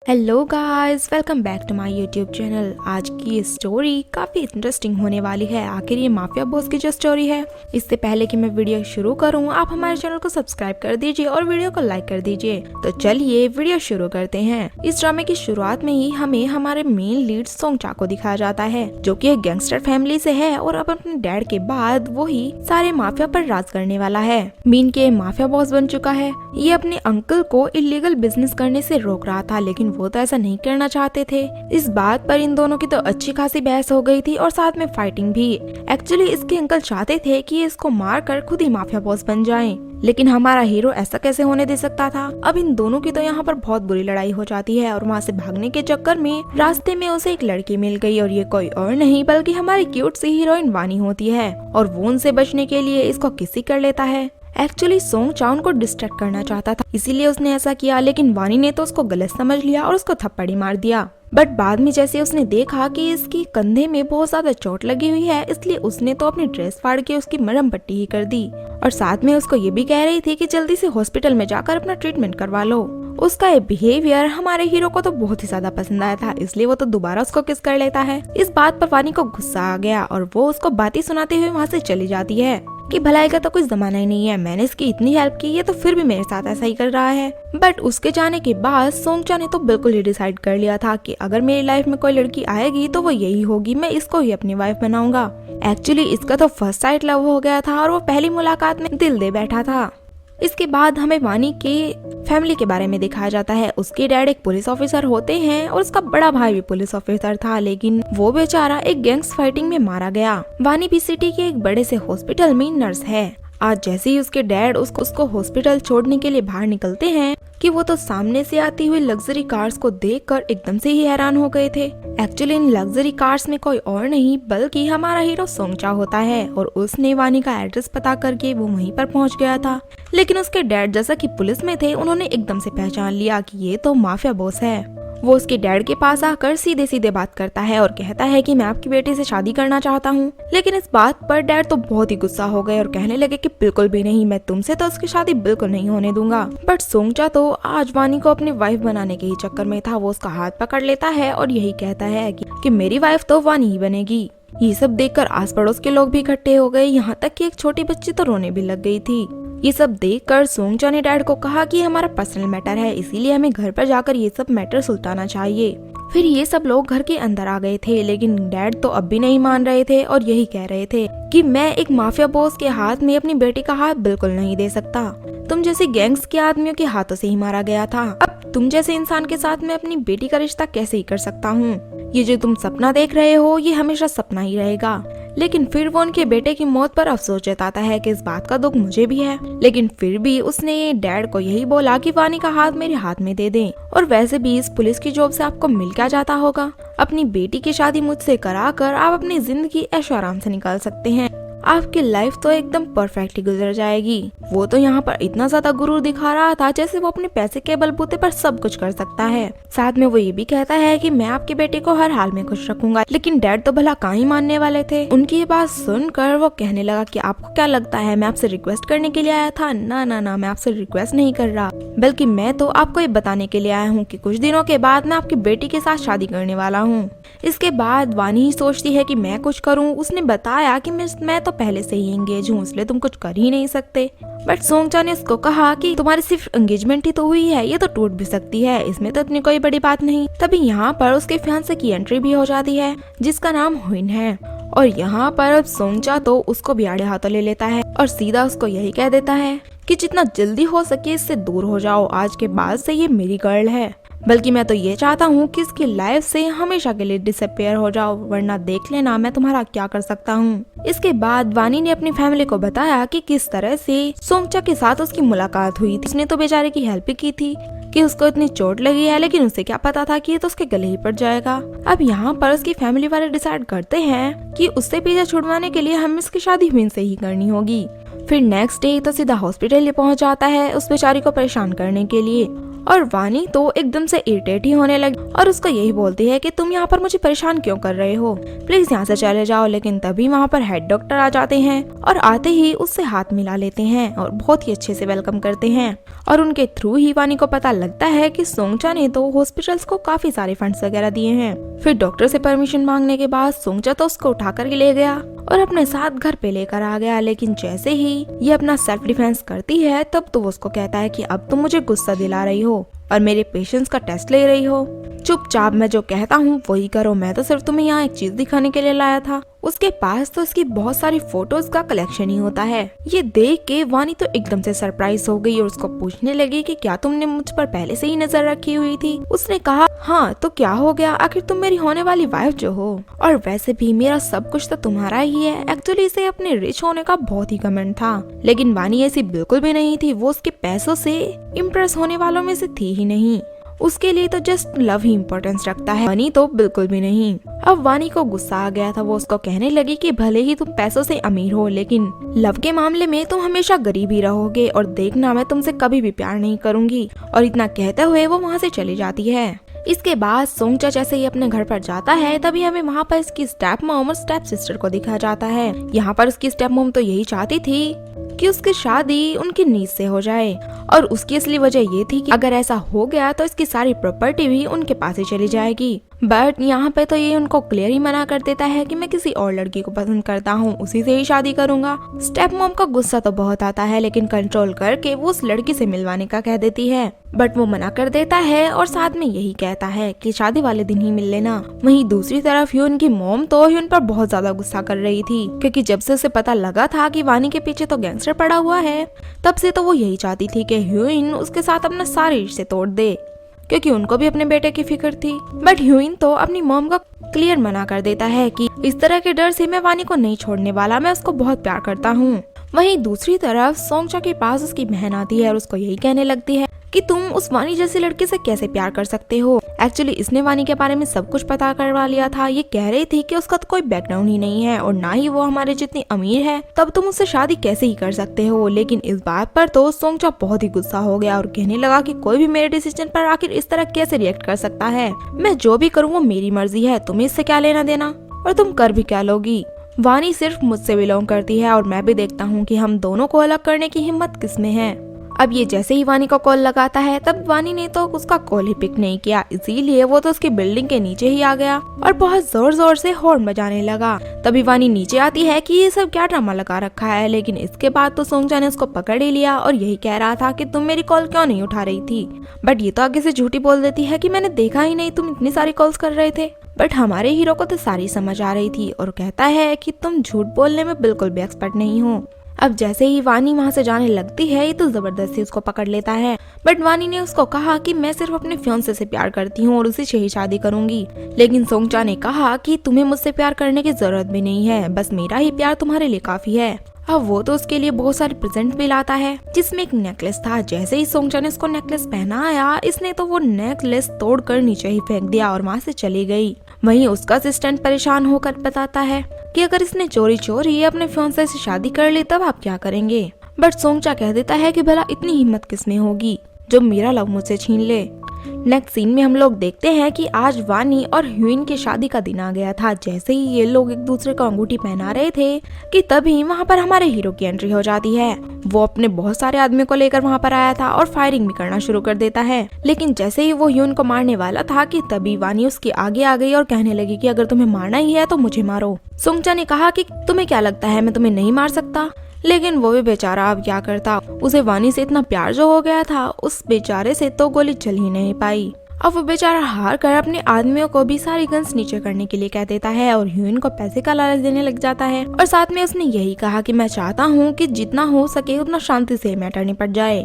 Hello guys, welcome back to my YouTube channel. आज की ये स्टोरी काफी इंटरेस्टिंग होने वाली है। आखिर ये माफिया बॉस की जो स्टोरी है, इससे पहले कि मैं वीडियो शुरू करूं, आप हमारे चैनल को सब्सक्राइब कर दीजिए और वीडियो को लाइक कर दीजिए। तो चलिए वीडियो शुरू करते हैं। इस ड्रामे की शुरुआत में ही हमें हमारे मेन लीड सोंगचा को दिखाया जाता है, जो कि एक गैंगस्टर फैमिली से है और अब अपने डैड के बाद वो ही सारे माफिया पर राज करने वाला है। मीन के माफिया बॉस बन चुका है। ये अपने अंकल को इलीगल बिजनेस करने से रोक रहा था, लेकिन वो तो ऐसा नहीं करना चाहते थे। इस बात पर इन दोनों की तो अच्छी खासी बहस हो गई थी और साथ में फाइटिंग भी। एक्चुअली इसके अंकल चाहते थे कि इसको मार कर खुद ही माफिया बॉस बन जाएं, लेकिन हमारा हीरो ऐसा कैसे होने दे सकता था। अब इन दोनों की तो यहाँ पर बहुत बुरी लड़ाई हो जाती है और वहाँ से भागने के चक्कर में रास्ते में उसे एक लड़की मिल गई और ये कोई और नहीं बल्कि हमारी क्यूट सी हीरोइन वानी होती है और वो उनसे बचने के लिए इसको किसी कर लेता है। एक्चुअली सोंगचा उनको डिस्ट्रैक्ट करना चाहता था, इसीलिए उसने ऐसा किया, लेकिन वानी ने तो उसको गलत समझ लिया और उसको थप्पड़ी मार दिया। बट बाद में जैसे उसने देखा कि इसकी कंधे में बहुत ज्यादा चोट लगी हुई है, इसलिए उसने तो अपनी ड्रेस फाड़ के उसकी मरहम पट्टी ही कर दी और साथ में उसको ये भी कह रही थी कि जल्दी से हॉस्पिटल में जाकर अपना ट्रीटमेंट करवा लो। उसका ये बिहेवियर हमारे हीरो को तो बहुत ही ज्यादा पसंद आया था, इसलिए वो तो दोबारा उसको किस कर लेता है। इस बात पर वानी को गुस्सा आ गया और वो उसको बातें सुनाते हुए वहाँ से चली जाती है कि भलाई का तो कोई जमाना ही नहीं है, मैंने इसकी इतनी हेल्प की है तो फिर भी मेरे साथ ऐसा ही कर रहा है। बट उसके जाने के बाद सोंगचा ने तो बिल्कुल ही डिसाइड कर लिया था कि अगर मेरी लाइफ में कोई लड़की आएगी तो वो यही होगी, मैं इसको ही अपनी वाइफ बनाऊंगा। एक्चुअली इसका तो फर्स्ट साइट लव हो गया था और वो पहली मुलाकात में दिल दे बैठा था। इसके बाद हमें वानी के फैमिली के बारे में दिखाया जाता है। उसके डैड एक पुलिस ऑफिसर होते हैं और उसका बड़ा भाई भी पुलिस ऑफिसर था, लेकिन वो बेचारा एक गैंग्स फाइटिंग में मारा गया। वानी भी सिटी के एक बड़े से हॉस्पिटल में नर्स है। आज जैसे ही उसके डैड उसको हॉस्पिटल छोड़ने के लिए बाहर निकलते हैं कि वो तो सामने से आती हुई लग्जरी कार्स को देखकर एकदम से ही हैरान हो गए थे। एक्चुअली इन लग्जरी कार्स में कोई और नहीं बल्कि हमारा हीरो सोंगचा होता है और उसने वानी का एड्रेस पता करके वो वहीं पर पहुंच गया था। लेकिन उसके डैड जैसा कि पुलिस में थे, उन्होंने एकदम से पहचान लिया कि ये तो माफिया बॉस है। वो उसके डैड के पास आकर सीधे सीधे बात करता है और कहता है कि मैं आपकी बेटी से शादी करना चाहता हूँ। लेकिन इस बात पर डैड तो बहुत ही गुस्सा हो गए और कहने लगे कि बिल्कुल भी नहीं, मैं तुमसे तो उसकी शादी बिल्कुल नहीं होने दूंगा। बट सोंगचा तो आज वानी को अपनी वाइफ बनाने के ही चक्कर में था। वो उसका हाथ पकड़ लेता है और यही कहता है कि मेरी वाइफ तो वानी ही बनेगी। ये सब देखकर आस पड़ोस के लोग भी इकट्ठे हो गए, यहाँ तक कि एक छोटी बच्ची तो रोने भी लग गई थी। ये सब देखकर सोंगचा ने डैड को कहा कि हमारा पर्सनल मैटर है, इसीलिए हमें घर पर जाकर ये सब मैटर सुलझाना चाहिए। फिर ये सब लोग घर के अंदर आ गए थे, लेकिन डैड तो अब भी नहीं मान रहे थे और यही कह रहे थे कि मैं एक माफिया बॉस के हाथ में अपनी बेटी का हाथ बिल्कुल नहीं दे सकता। तुम जैसे गैंग्स के आदमियों के हाथों से ही मारा गया था, अब तुम जैसे इंसान के साथ मैं अपनी बेटी का रिश्ता कैसे ही कर सकता हूँ। ये जो तुम सपना देख रहे हो ये हमेशा सपना ही रहेगा। लेकिन फिर वो उनके बेटे की मौत पर अफसोस जताता है कि इस बात का दुख मुझे भी है, लेकिन फिर भी उसने डैड को यही बोला कि वानी का हाथ मेरे हाथ में दे दें। और वैसे भी इस पुलिस की जॉब से आपको मिल क्या जाता होगा, अपनी बेटी की शादी मुझसे कराकर आप अपनी जिंदगी ऐशो आराम से निकाल सकते हैं। आपकी लाइफ तो एकदम परफेक्ट ही गुजर जाएगी। वो तो यहाँ पर इतना ज्यादा गुरूर दिखा रहा था जैसे वो अपने पैसे के बलबूते पर सब कुछ कर सकता है। साथ में वो ये भी कहता है कि मैं आपके बेटे को हर हाल में खुश रखूंगा। लेकिन डैड तो भला कहाँ ही मानने वाले थे। उनकी ये बात सुनकर वो कहने लगा कि आपको क्या लगता है मैं आपसे रिक्वेस्ट करने के लिए आया था? ना ना ना, मैं आपसे रिक्वेस्ट नहीं कर रहा, बल्कि मैं तो आपको ये बताने के लिए आया हूँ कि कुछ दिनों के बाद मैं आपकी बेटी के साथ शादी करने वाला हूँ। इसके बाद वानी ही सोचती है कि मैं कुछ करूँ। उसने बताया कि मैं तो पहले से ही एंगेज हूँ, इसलिए तुम कुछ कर ही नहीं सकते। बट सोंगचा ने उसको कहा कि तुम्हारी सिर्फ एंगेजमेंट ही तो हुई है, ये तो टूट भी सकती है, इसमें तो इतनी कोई बड़ी बात नहीं। तभी यहाँ पर उसके फियांसे की एंट्री भी हो जाती है जिसका नाम हुइन है और यहाँ पर अब सोंगचा तो उसको भी आड़े हाथों ले लेता है और सीधा उसको यही कह देता है कि जितना जल्दी हो सके इससे दूर हो जाओ, आज के बाद से ये मेरी गर्ल है, बल्कि मैं तो ये चाहता हूँ कि इसकी लाइफ से हमेशा के लिए डिसअपियर हो जाओ, वरना देख लेना मैं तुम्हारा क्या कर सकता हूँ। इसके बाद वानी ने अपनी फैमिली को बताया कि किस तरह से सोंगचा के साथ उसकी मुलाकात हुई थी। उसने तो बेचारे की हेल्प की थी कि उसको इतनी चोट लगी है, लेकिन उसे क्या पता था कि ये तो उसके गले ही पड़ जाएगा। अब यहाँ पर उसकी फैमिली वाले डिसाइड करते हैं कि उससे पीछे छुड़वाने के लिए हमें इसकी शादी हुइन से ही करनी होगी। फिर नेक्स्ट डे तो सीधा हॉस्पिटल पहुँच जाता है उस बेचारी को परेशान करने के लिए और वानी तो एकदम से इरिटेट ही होने लगी और उसको यही बोलती है कि तुम यहाँ पर मुझे परेशान क्यों कर रहे हो, प्लीज यहाँ से चले जाओ। लेकिन तभी वहाँ पर हेड डॉक्टर आ जाते हैं और आते ही उससे हाथ मिला लेते हैं और बहुत ही अच्छे से वेलकम करते हैं। और उनके थ्रू ही वानी को पता लगता है कि सोंगचा ने तो हॉस्पिटल्स को काफी सारे फंड्स वगैरह दिए हैं। फिर डॉक्टर से परमिशन मांगने के बाद सोंगचा तो उसको उठा कर ले गया और अपने साथ घर पे लेकर आ गया। लेकिन जैसे ही ये अपना सेल्फ डिफेंस करती है तब तो वो उसको कहता है कि अब तुम मुझे गुस्सा दिला रही हो और मेरे पेशेंस का टेस्ट ले रही हो, चुपचाप मैं जो कहता हूँ वही करो, मैं तो सिर्फ तुम्हें यहाँ एक चीज दिखाने के लिए लाया था। उसके पास तो इसकी बहुत सारी फोटोज का कलेक्शन ही होता है। ये देख के वानी तो एकदम से सरप्राइज हो गई और उसको पूछने लगी कि क्या तुमने मुझ पर पहले से ही नजर रखी हुई थी। उसने कहा हाँ तो क्या हो गया, आखिर तुम मेरी होने वाली वाइफ जो हो, और वैसे भी मेरा सब कुछ तो तुम्हारा ही है। एक्चुअली इसे अपने रिच होने का बहुत ही घमंड था, लेकिन वानी ऐसी बिल्कुल भी नहीं थी। वो उसके पैसों से इम्प्रेस होने वालों में से थी ही नहीं। उसके लिए तो जस्ट लव ही इम्पोर्टेंस रखता है, वानी तो बिल्कुल भी नहीं। अब वानी को गुस्सा आ गया था। वो उसको कहने लगी कि भले ही तुम पैसों से अमीर हो लेकिन लव के मामले में तुम हमेशा गरीब ही रहोगे और देखना मैं तुमसे कभी भी प्यार नहीं करूंगी। और इतना कहते हुए वो वहाँ से चली जाती है। इसके बाद सोंगचा जैसे ही अपने घर पर जाता है तभी हमें वहाँ पर इसकी स्टेप मॉम और स्टेप सिस्टर को दिखाया जाता है। यहाँ पर उसकी स्टेप मॉम तो यही चाहती थी कि उसकी शादी उनकी नीस से हो जाए और उसकी असली वजह ये थी कि अगर ऐसा हो गया तो इसकी सारी प्रॉपर्टी भी उनके पास ही चली जाएगी। बट यहाँ पे तो ये उनको क्लियर ही मना कर देता है कि मैं किसी और लड़की को पसंद करता हूँ, उसी से ही शादी करूंगा। स्टेप मॉम का गुस्सा तो बहुत आता है लेकिन कंट्रोल करके वो उस लड़की से मिलवाने का कह देती है, बट वो मना कर देता है और साथ में यही कहता है कि शादी वाले दिन ही मिल लेना। वहीं दूसरी तरफ ह्यून की मॉम तो ह्यून पर बहुत ज्यादा गुस्सा कर रही थी क्योंकि जब से उसे पता लगा था कि वानी के पीछे तो गैंगस्टर पड़ा हुआ है तब से तो वो यही चाहती थी कि ह्यून उसके साथ अपना सारे रिश्ते तोड़ दे क्योंकि उनको भी अपने बेटे की फिक्र थी। बट ह्यूइन तो अपनी मॉम का क्लियर मना कर देता है कि इस तरह के डर से मैं वानी को नहीं छोड़ने वाला, मैं उसको बहुत प्यार करता हूँ। वहीं दूसरी तरफ सोंगचा के पास उसकी बहन आती है और उसको यही कहने लगती है कि तुम उस वानी जैसी लड़की से कैसे प्यार कर सकते हो। एक्चुअली इसने वानी के बारे में सब कुछ पता करवा लिया था। ये कह रही थी कि उसका तो कोई बैकग्राउंड ही नहीं है और ना ही वो हमारे जितनी अमीर है, तब तुम उससे शादी कैसे ही कर सकते हो। लेकिन इस बात पर तो सोंगचा बहुत ही गुस्सा हो गया और कहने लगा कि कोई भी मेरे डिसीजन पर आखिर इस तरह कैसे रिएक्ट कर सकता है। मैं जो भी करूँ वो मेरी मर्जी है, तुम्हें इससे क्या लेना देना और तुम कर भी क्या लोगी। वानी सिर्फ मुझसे बिलोंग करती है और मैं भी देखता हूँ कि हम दोनों को अलग करने की हिम्मत किसमें है। अब ये जैसे ही वानी को कॉल लगाता है तब वानी ने तो उसका कॉल ही पिक नहीं किया, इसीलिए वो तो उसकी बिल्डिंग के नीचे ही आ गया और बहुत जोर जोर से हॉर्न बजाने लगा। तभी वानी नीचे आती है कि ये सब क्या ड्रामा लगा रखा है, लेकिन इसके बाद तो सोंगचा ने उसको पकड़ ही लिया और यही कह रहा था कि तुम मेरी कॉल क्यों नहीं उठा रही थी। बट ये तो आगे से झूठी बोल देती है कि मैंने देखा ही नहीं, तुम इतनी सारी कॉल्स कर रहे थे। बट हमारे हीरो को तो सारी समझ आ रही थी और कहता है कि तुम झूठ बोलने में बिल्कुल भी एक्सपर्ट नहीं हो। अब जैसे ही वानी वहाँ से जाने लगती है ये तो जबरदस्ती उसको पकड़ लेता है। बट वानी ने उसको कहा कि मैं सिर्फ अपने फियांसे से प्यार करती हूँ और उसी से ही शादी करूंगी। लेकिन सोंगचा ने कहा कि तुम्हें मुझसे प्यार करने की जरूरत भी नहीं है, बस मेरा ही प्यार तुम्हारे लिए काफी है। अब वो तो उसके लिए बहुत सारे प्रेजेंट भी लाता है जिसमें एक नेकलेस था। जैसे ही सोंगचा ने उसको नेकलेस पहनाया इसने तो वो नेकलेस तोड़कर नीचे ही फेंक दिया और वहाँ से चली गई। वहीं उसका असिस्टेंट परेशान होकर बताता है कि अगर इसने चोरी चोरी अपने फियांसे से शादी कर ली तब आप क्या करेंगे। बट सोंगचा कह देता है कि भला इतनी हिम्मत किसमें होगी जो मेरा लव मुझसे छीन ले। नेक्स्ट सीन में हम लोग देखते हैं कि आज वानी और ह्यूइन की शादी का दिन आ गया था। जैसे ही ये लोग एक दूसरे को अंगूठी पहना रहे थे कि तभी वहाँ पर हमारे हीरो की एंट्री हो जाती है। वो अपने बहुत सारे आदमियों को लेकर वहाँ पर आया था और फायरिंग भी करना शुरू कर देता है। लेकिन जैसे ही वो ह्यूइन को मारने वाला था कि तभी वानी उसके आगे आ गई और कहने लगी कि अगर तुम्हें मारना ही है तो मुझे मारो। सोंगचा ने कहा कि तुम्हें क्या लगता है मैं तुम्हें नहीं मार सकता, लेकिन वो भी बेचारा अब क्या करता। उसे वानी से इतना प्यार जो हो गया था उस बेचारे से तो गोली चल ही नहीं पाई। अब वो बेचारा हार कर अपने आदमियों को भी सारी गन्स नीचे करने के लिए कह देता है और ह्यूइन को पैसे का लालच देने लग जाता है। और साथ में उसने यही कहा कि मैं चाहता हूँ कि जितना हो सके उतना शांति से मैटर निपट जाए,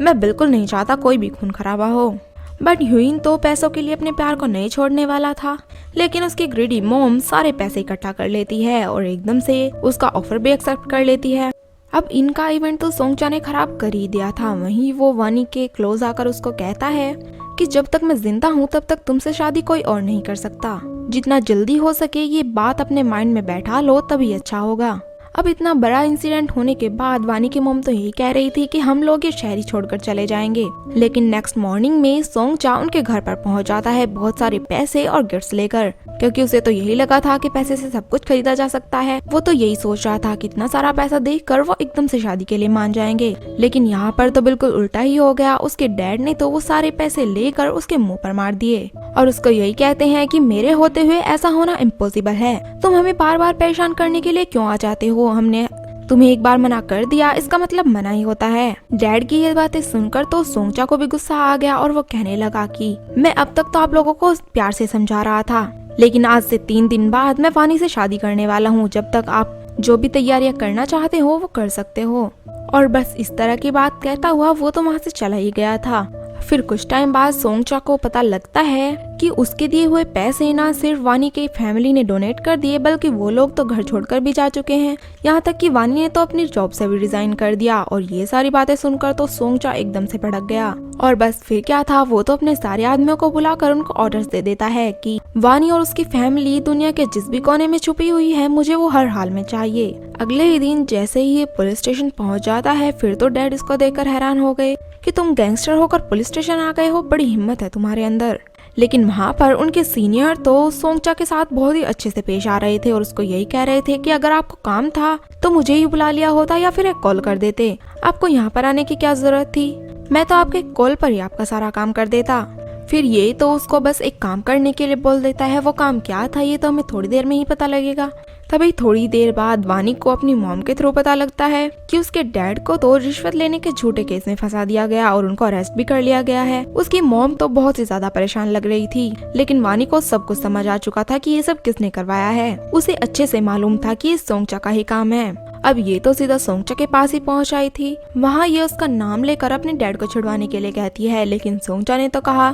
मैं बिल्कुल नहीं चाहता कोई भी खून खराबा हो। बट ह्यूइन तो पैसों के लिए अपने प्यार को नहीं छोड़ने वाला था, लेकिन उसकी ग्रीडी मॉम सारे पैसे इकट्ठा कर लेती है और एकदम से उसका ऑफर भी एक्सेप्ट कर लेती है। अब इनका इवेंट तो सोंगचा ने खराब कर ही दिया था। वहीं वो वानी के क्लोज आकर उसको कहता है कि जब तक मैं जिंदा हूँ तब तक तुमसे शादी कोई और नहीं कर सकता। जितना जल्दी हो सके ये बात अपने माइंड में बैठा लो तभी अच्छा होगा। अब इतना बड़ा इंसिडेंट होने के बाद वानी की मॉम तो यही कह रही थी कि हम लोग ये शहर ही छोड़कर चले जाएंगे। लेकिन नेक्स्ट मॉर्निंग में सोंगचा उनके घर पर पहुंच जाता है बहुत सारे पैसे और गिफ्ट्स लेकर, क्योंकि उसे तो यही लगा था कि पैसे से सब कुछ खरीदा जा सकता है। वो तो यही सोच रहा था कि इतना सारा पैसा देखकर वो एकदम से शादी के लिए मान जाएंगे। लेकिन यहाँ पर तो बिल्कुल उल्टा ही हो गया। उसके डैड ने तो वो सारे पैसे लेकर उसके मुंह पर मार दिए और उसको यही कहते हैं कि मेरे होते हुए ऐसा होना इम्पॉसिबल है। तुम हमें बार बार परेशान करने के लिए क्यों आ जाते हो? हमने तुम्हें एक बार मना कर दिया, इसका मतलब मना ही होता है। डैड की ये बातें सुनकर तो सोंगचा को भी गुस्सा आ गया और वो कहने लगा कि मैं अब तक तो आप लोगों को प्यार से समझा रहा था, लेकिन आज से 3 दिन बाद मैं वानी से शादी करने वाला हूँ। जब तक आप जो भी तैयारियां करना चाहते हो वो कर सकते हो। और बस इस तरह की बात कहता हुआ वो तो वहाँ से चला ही गया था। फिर कुछ टाइम बाद सोंगचा को पता लगता है कि उसके दिए हुए पैसे ना सिर्फ वानी के फैमिली ने डोनेट कर दिए, बल्कि वो लोग तो घर छोड़कर भी जा चुके हैं। यहाँ तक कि वानी ने तो अपनी जॉब से भी रिजाइन कर दिया। और ये सारी बातें सुनकर तो सोंगचा एकदम से भड़क गया। और बस फिर क्या था, वो तो अपने सारे आदमियों को बुलाकर उनको ऑर्डर्स दे देता है कि वानी और उसकी फैमिली दुनिया के जिस भी कोने में छुपी हुई है, मुझे वो हर हाल में चाहिए। अगले ही दिन जैसे ही ये पुलिस स्टेशन पहुंच जाता है, फिर तो डैड इसको देखकर हैरान हो गए कि तुम गैंगस्टर होकर पुलिस स्टेशन आ गए हो, बड़ी हिम्मत है तुम्हारे अंदर। लेकिन वहाँ पर उनके सीनियर तो सोंगचा के साथ बहुत ही अच्छे से पेश आ रहे थे और उसको यही कह रहे थे कि अगर आपको काम था तो मुझे ही बुला लिया होता या फिर एक कॉल कर देते। आपको यहाँ पर आने की क्या जरूरत थी? मैं तो आपके कॉल पर ही आपका सारा काम कर देता। फिर ये तो उसको बस एक काम करने के लिए बोल देता है। वो काम क्या था ये तो हमें थोड़ी देर में ही पता लगेगा। तभी थोड़ी देर बाद वानी को अपनी मॉम के थ्रू पता लगता है कि उसके डैड को तो रिश्वत लेने के झूठे केस में फंसा दिया गया और उनको अरेस्ट भी कर लिया गया है। उसकी मॉम तो बहुत ही ज्यादा परेशान लग रही थी, लेकिन वानी को सब कुछ समझ आ चुका था कि ये सब किसने करवाया है। उसे अच्छे से मालूम था कि ये सोंगचा का ही काम है। अब ये तो सीधा सोंगचा के पास ही पहुंच आई थी। वहाँ ये उसका नाम लेकर अपने डैड को छुड़वाने के लिए कहती है, लेकिन सोंगचा ने तो कहा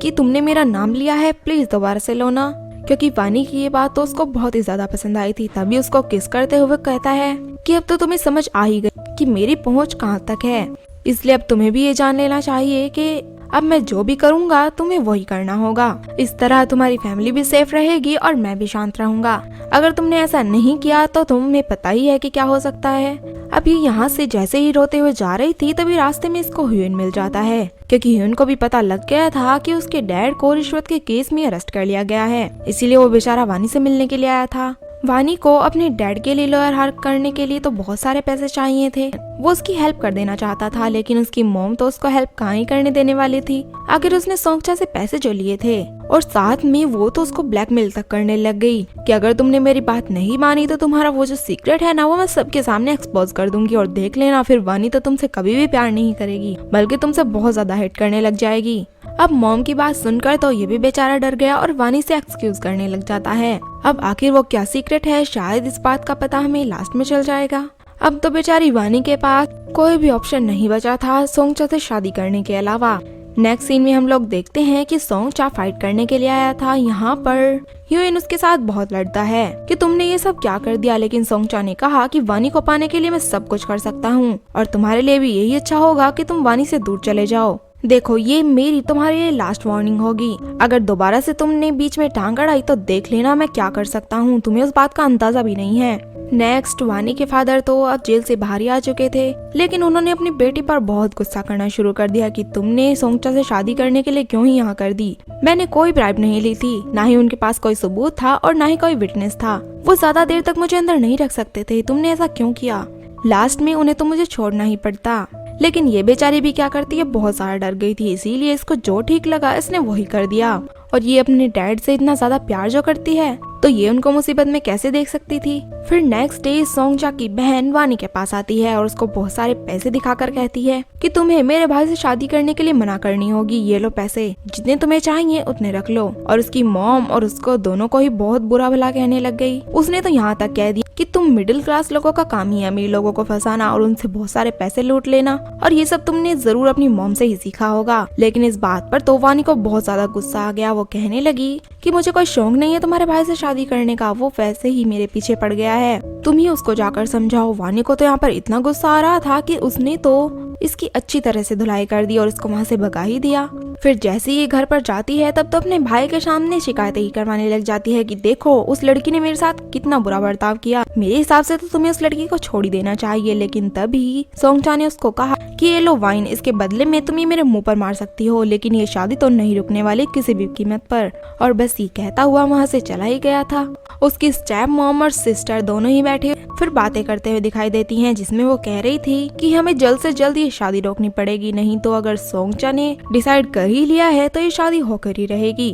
कि तुमने मेरा नाम लिया है, प्लीज दोबारा से लो ना। क्योंकि वानी की ये बात तो उसको बहुत ही ज्यादा पसंद आई थी। तभी उसको किस करते हुए कहता है कि अब तो तुम्हें समझ आ ही गई कि मेरी पहुंच कहाँ तक है, इसलिए अब तुम्हें भी ये जान लेना चाहिए कि अब मैं जो भी करूँगा तुम्हें वही करना होगा। इस तरह तुम्हारी फैमिली भी सेफ रहेगी और मैं भी शांत रहूंगा। अगर तुमने ऐसा नहीं किया तो तुम्हें पता ही है कि क्या हो सकता है। अब ये यहाँ से जैसे ही रोते हुए जा रही थी, तभी रास्ते में इसको ह्यून मिल जाता है, क्योंकि ह्यून को भी पता लग गया था कि उसके डैड को रिश्वत के केस में अरेस्ट कर लिया गया है। इसीलिए वो बेचारा वानी से मिलने के लिए आया था। वानी को अपने डैड के लिए लॉयर हायर करने के लिए तो बहुत सारे पैसे चाहिए थे। वो उसकी हेल्प कर देना चाहता था, लेकिन उसकी मॉम तो उसको हेल्प कहाँ ही करने देने वाली थी। आखिर उसने सोंगचा से पैसे जो लिए थे और साथ में वो तो उसको ब्लैकमेल तक करने लग गई कि अगर तुमने मेरी बात नहीं मानी तो तुम्हारा वो जो सीक्रेट है ना, वो मैं सबके सामने एक्सपोज कर दूंगी और देख लेना फिर वानी तो तुमसे कभी भी प्यार नहीं करेगी, बल्कि तुमसे बहुत ज्यादा हेट करने लग जाएगी। अब मॉम की बात सुनकर तो ये भी बेचारा डर गया और वानी से एक्सक्यूज करने लग जाता है। अब आखिर वो क्या सीक्रेट है, शायद इस बात का पता हमें लास्ट में चल जाएगा। अब तो बेचारी वानी के पास कोई भी ऑप्शन नहीं बचा था सोंगचा से शादी करने के अलावा। नेक्स्ट सीन में हम लोग देखते हैं कि सोंगचा फाइट करने के लिए आया था। यहाँ पर ह्यून उसके साथ बहुत लड़ता है कि तुमने ये सब क्या कर दिया, लेकिन सोंगचा ने कहा कि वानी को पाने के लिए मैं सब कुछ कर सकता हूँ और तुम्हारे लिए भी यही अच्छा होगा कि तुम वानी से दूर चले जाओ। देखो, ये मेरी तुम्हारे लिए लास्ट वार्निंग होगी। अगर दोबारा से तुमने बीच में टांग अड़ाई तो देख लेना मैं क्या कर सकता हूँ, तुम्हें उस बात का अंदाजा भी नहीं है। नेक्स्ट, वानी के फादर तो अब जेल से बाहर ही आ चुके थे, लेकिन उन्होंने अपनी बेटी पर बहुत गुस्सा करना शुरू कर दिया कि तुमने सोंगचा से शादी करने के लिए क्यों ही यहाँ कर दी। मैंने कोई ब्राइब नहीं ली थी, ना ही उनके पास कोई सबूत था और ना ही कोई विटनेस था। वो ज्यादा देर तक मुझे अंदर नहीं रख सकते थे, तुमने ऐसा क्यों किया? लास्ट में उन्हें तो मुझे छोड़ना ही पड़ता। लेकिन ये बेचारी भी क्या करती है, बहुत सारा डर गई थी, इसीलिए इसको जो ठीक लगा इसने वही कर दिया। और ये अपने डैड से इतना ज्यादा प्यार जो करती है, तो ये उनको मुसीबत में कैसे देख सकती थी। फिर नेक्स्ट डे सोंगचा की बहन वानी के पास आती है और उसको बहुत सारे पैसे दिखाकर कहती है कि तुम्हें मेरे भाई से शादी करने के लिए मना करनी होगी, ये लो पैसे, जितने तुम्हें चाहिए उतने रख लो। और उसकी मॉम और उसको दोनों को ही बहुत बुरा भला कहने लग गई। उसने तो यहाँ तक कह दिया कि तुम मिडिल क्लास लोगों का काम ही है अमीर लोगों को फंसाना और उनसे बहुत सारे पैसे लूट लेना, और ये सब तुमने जरूर अपनी मॉम से ही सीखा होगा। लेकिन इस बात पर तो वानी को बहुत ज्यादा गुस्सा आ गया। वो कहने लगी कि मुझे कोई शौक नहीं है तुम्हारे भाई से शादी करने का, वो वैसे ही मेरे पीछे पड़ गया है, तुम ही उसको जाकर समझाओ। वानी को तो यहाँ पर इतना गुस्सा आ रहा था कि उसने तो इसकी अच्छी तरह से धुलाई कर दी और इसको वहाँ से भगा ही दिया। फिर जैसे ही ये घर पर जाती है तब तो अपने भाई के सामने शिकायतें ही करवाने लग जाती है कि देखो उस लड़की ने मेरे साथ कितना बुरा बर्ताव किया, मेरे हिसाब से तो तुम्हें उस लड़की को छोड़ ही देना चाहिए। लेकिन तभी सोंगचा ने उसको कहा कि ये लो वाइन, इसके बदले में तुम ये मेरे मुंह पर मार सकती हो, लेकिन ये शादी तो नहीं रुकने वाली किसी भी कीमत पर। और बस ये कहता हुआ वहाँ से चला ही गया था। उसकी स्टेप मॉम और सिस्टर दोनों ही बैठे फिर बातें करते हुए दिखाई देती हैं, जिसमें वो कह रही थी कि हमें जल्द से जल्द ये शादी रोकनी पड़ेगी, नहीं तो अगर सोंगचा ने डिसाइड कर ही लिया है तो ये शादी होकर ही रहेगी।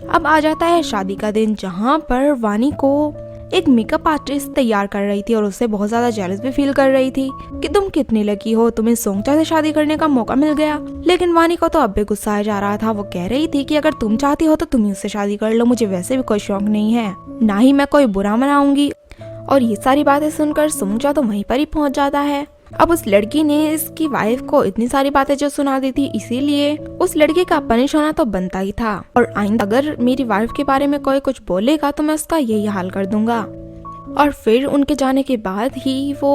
अब आ जाता है शादी का दिन, जहाँ पर वानी को एक मेकअप आर्टिस्ट तैयार कर रही थी और उससे बहुत ज्यादा जेलस भी फील कर रही थी कि तुम कितनी लकी हो, तुम्हें सोंगचा से शादी करने का मौका मिल गया। लेकिन वानी को तो अब भी गुस्सा आ जा रहा था। वो कह रही थी कि अगर तुम चाहती हो तो तुम ही उससे शादी कर लो, मुझे वैसे भी कोई शौक नहीं है, ना ही मैं कोई बुरा मनाऊंगी। और ये सारी बातें सुनकर सोंगचा तो वहीं पर ही पहुंच जाता है। अब उस लड़की ने इसकी वाइफ को इतनी सारी बातें जो सुना दी थी, इसीलिए उस लड़की का पनिश होना तो बनता ही था। और आइंदा अगर मेरी वाइफ के बारे में कोई कुछ बोलेगा तो मैं उसका यही हाल कर दूंगा। और फिर उनके जाने के बाद ही वो